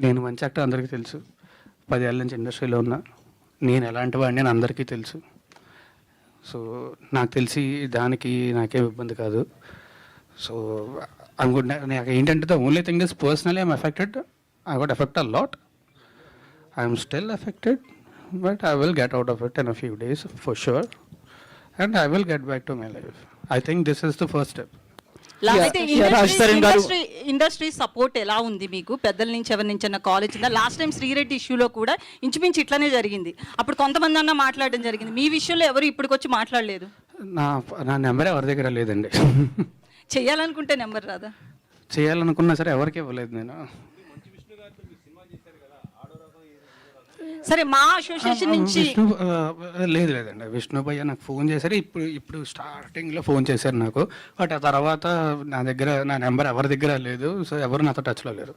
నేను మంచి యాక్టర్ అందరికీ తెలుసు. 10 ఏళ్ళ నుంచి ఇండస్ట్రీలో ఉన్నా. నేను ఎలాంటి వాడిని అని అందరికీ తెలుసు. సో నాకు తెలిసి దానికి నాకేం ఇబ్బంది కాదు. సో అనుకుంటున్నా నాకు ఏంటంటే the only thing is personally I'm affected. I got effect a lot. I'm still affected, but I will get out of it in a few days for sure. And I will get back to my life. I think this is the first step. అయితే industry support ఎలా ఉంది మీకు? పెద్దల నుంచి ఎవరి నుంచి అన్న college ఉందా? లాస్ట్ టైం శ్రీరెడ్డి ఇష్యూలో కూడా ఇంచుమించు ఇట్లానే జరిగింది. అప్పుడు కొంతమంది అన్న మాట్లాడడం జరిగింది. మీ విషయంలో ఎవరు ఇప్పటికొచ్చి మాట్లాడలేదు. నా నెంబర్ ఎవరి దగ్గర లేదండి. చేయాలనుకుంటే నెంబర్ రాదా? చేయాలనుకున్నా సరే ఎవరికి ఇవ్వలేదు నేను. సరే, మా అసోసియేషన్ నుంచి లేదండి. విష్ణు భయ్య నాకు ఫోన్ చేశారు. ఇప్పుడు స్టార్టింగ్లో ఫోన్ చేశారు నాకు. బట్ ఆ తర్వాత నా నెంబర్ ఎవరి దగ్గర లేదు. సో ఎవరు నాతో టచ్లో లేరు.